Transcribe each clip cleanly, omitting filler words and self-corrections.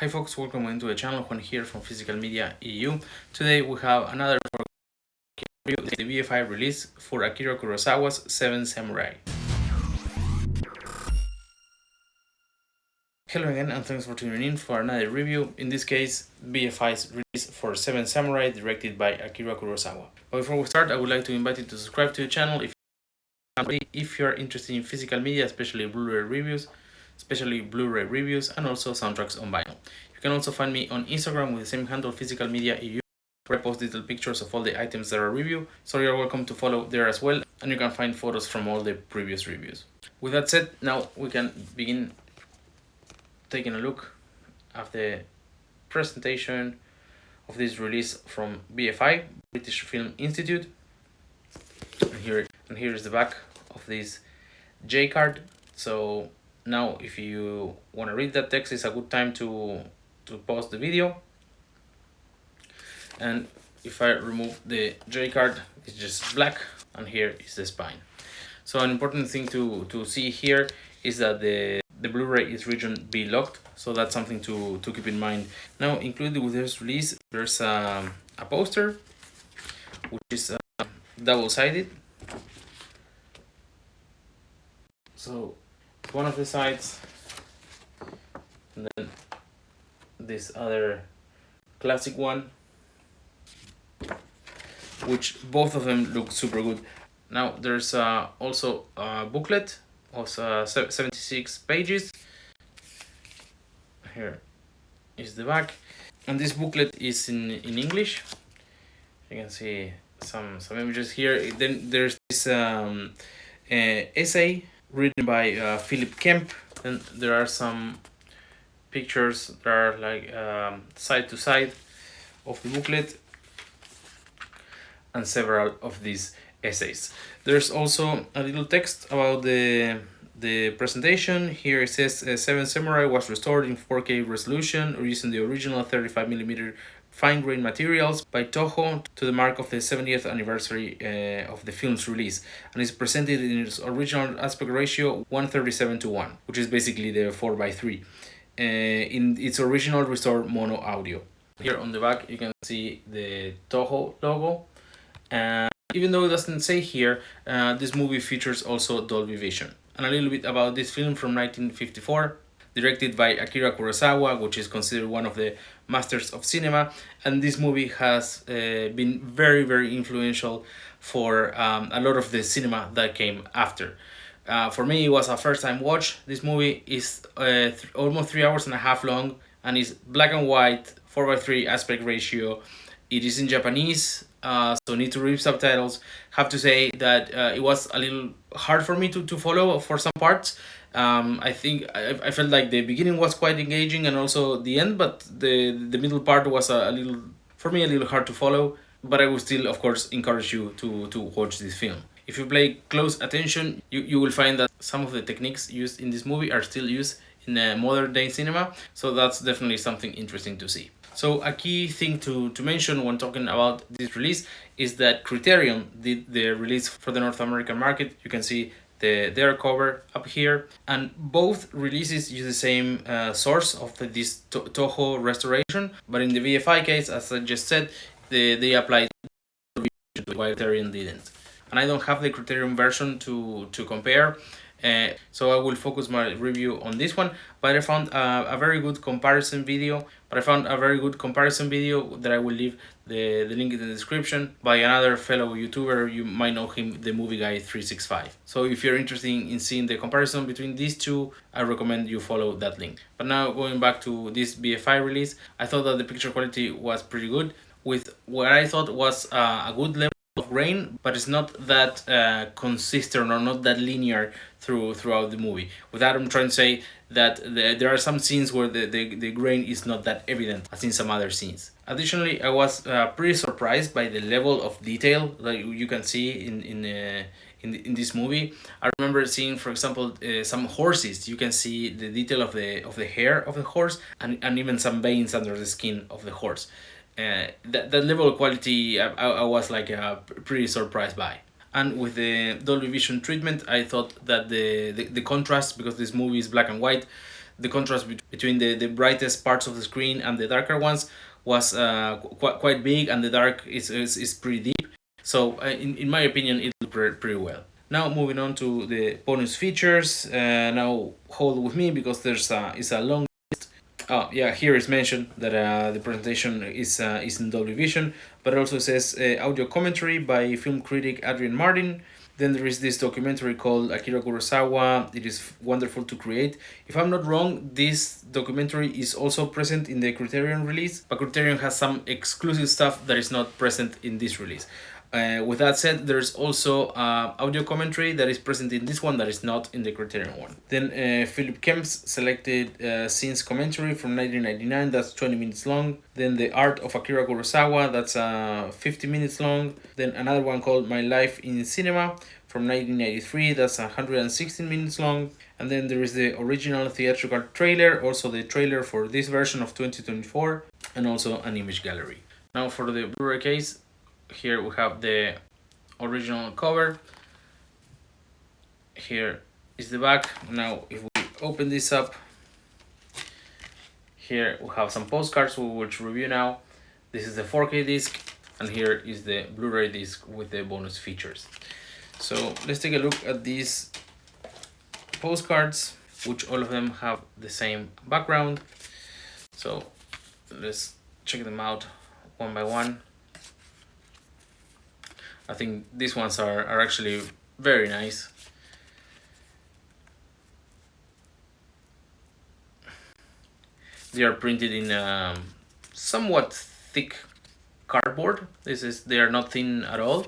Hi folks, welcome into the channel. Juan here from Physical Media EU. Today we have another review of the BFI release for Akira Kurosawa's Seven Samurai. Hello again and thanks for tuning in for another review, in this case BFI's release for Seven Samurai directed by Akira Kurosawa. But before we start, I would like to invite you to subscribe to the channel if you're interested in physical media, especially Blu-ray reviews, and also soundtracks on vinyl. You can also find me on Instagram with the same handle, Physical Media EU, where I post little pictures of all the items that I review, so you're welcome to follow there as well, and you can find photos from all the previous reviews. With that said, now we can begin taking a look at the presentation of this release from BFI, British Film Institute. And here is the back of this J card. So now if you want to read that text, it's a good time to pause the video. And if I remove the J card, it's just black, and here is the spine. So an important thing to see here is that the Blu-ray is region B locked, so that's something to keep in mind. Now, included with this release, there's a poster, which is double-sided. So one of the sides, and then this other classic one, which both of them look super good. Now there's also a booklet of 76 pages. Here is the back, and this booklet is in English. You can see some images here. Then there's this essay written by Philip Kemp, and there are some pictures that are like side to side of the booklet, and several of these essays. There's also a little text about the presentation. Here it says Seven Samurai was restored in 4K resolution using the original 35mm fine-grained materials by Toho to the mark of the 70th anniversary of the film's release, and is presented in its original aspect ratio 1:37:1, which is basically the 4:3, in its original restored mono audio. Here on the back you can see the Toho logo, and even though it doesn't say here, this movie features also Dolby Vision. And a little bit about this film from 1954, directed by Akira Kurosawa, which is considered one of the masters of cinema. And this movie has been very, very influential for a lot of the cinema that came after. For me, it was a first-time watch. This movie is almost 3 hours and a half long, and is black and white, 4:3 aspect ratio. It is in Japanese, so need to read subtitles. Have to say that it was a little hard for me to follow for some parts. I think I felt like the beginning was quite engaging, and also the end, but the middle part was a little, for me, a little hard to follow. But I would still, of course, encourage you to watch this film. If you pay close attention, you will find that some of the techniques used in this movie are still used in modern day cinema, so that's definitely something interesting to see. So a key thing to mention when talking about this release is that Criterion did the release for the North American market. You can see their cover up here, and both releases use the same source of this Toho restoration, but in the BFI case, as I just said, they applied while Criterion didn't. And I don't have the Criterion version to compare, so I will focus my review on this one. But I found a very good comparison video. That I will leave the link in the description, by another fellow YouTuber. You might know him, the Movie Guy 365. So if you're interested in seeing the comparison between these two, I recommend you follow that link. But now, going back to this BFI release, I thought that the picture quality was pretty good, with what I thought was a good level of grain, but it's not that consistent or not that linear throughout the movie. With that, I'm trying to say that there are some scenes where the grain is not that evident as in some other scenes. Additionally, I was pretty surprised by the level of detail that you can see in this movie. I remember seeing, for example, some horses. You can see the detail of the hair of the horse, and even some veins under the skin of the horse. That level of quality, I was like pretty surprised by. And with the Dolby Vision treatment, I thought that the contrast, because this movie is black and white, the contrast between the brightest parts of the screen and the darker ones was quite big, and the dark is pretty deep. So in my opinion, it looked pretty well. Now moving on to the bonus features. Now hold with me because it's a long list. Oh yeah, here is mentioned that the presentation is in Dolby Vision, but it also says audio commentary by film critic Adrian Martin. Then there is this documentary called Akira Kurosawa, It is Wonderful to Create. If I'm not wrong, this documentary is also present in the Criterion release, but Criterion has some exclusive stuff that is not present in this release. With that said, there's also audio commentary that is present in this one that is not in the Criterion one. Then Philip Kemp's selected scenes commentary from 1999, that's 20 minutes long. Then The Art of Akira Kurosawa, that's 50 minutes long. Then another one called My Life in Cinema from 1993, that's 116 minutes long. And then there is the original theatrical trailer, also the trailer for this version of 2024, and also an image gallery. Now for the Blu-ray case, here we have the original cover. Here is the back. Now if we open this up, here we have some postcards we will review now. This is the 4K disc, and here is the Blu-ray disc with the bonus features. So let's take a look at these postcards, which all of them have the same background. So let's check them out one by one. I think these ones are actually very nice. They are printed in somewhat thick cardboard. They are not thin at all.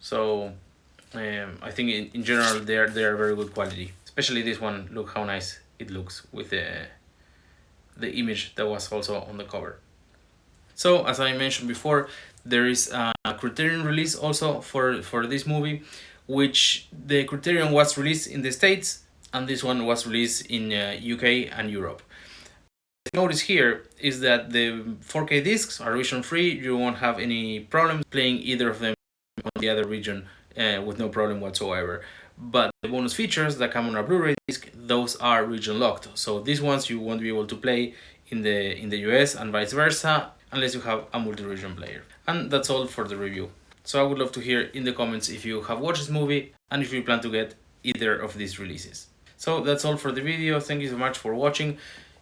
So I think in general they are very good quality. Especially this one. Look how nice it looks with the image that was also on the cover. So as I mentioned before, there is a Criterion release also for this movie, which the Criterion was released in the States, and this one was released in UK and Europe. The notice here is that the 4K discs are region free. You won't have any problems playing either of them on the other region with no problem whatsoever. But the bonus features that come on a Blu-ray disc, those are region locked. So these ones you won't be able to play in the US and vice versa, unless you have a multi-region player. And that's all for the review. So I would love to hear in the comments if you have watched this movie and if you plan to get either of these releases. So that's all for the video. Thank you so much for watching.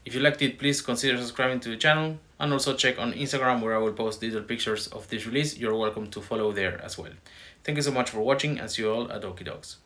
If you liked it, please consider subscribing to the channel, and also check on Instagram where I will post little pictures of this release. You're welcome to follow there as well. Thank you so much for watching, and see you all at Okie Dogs.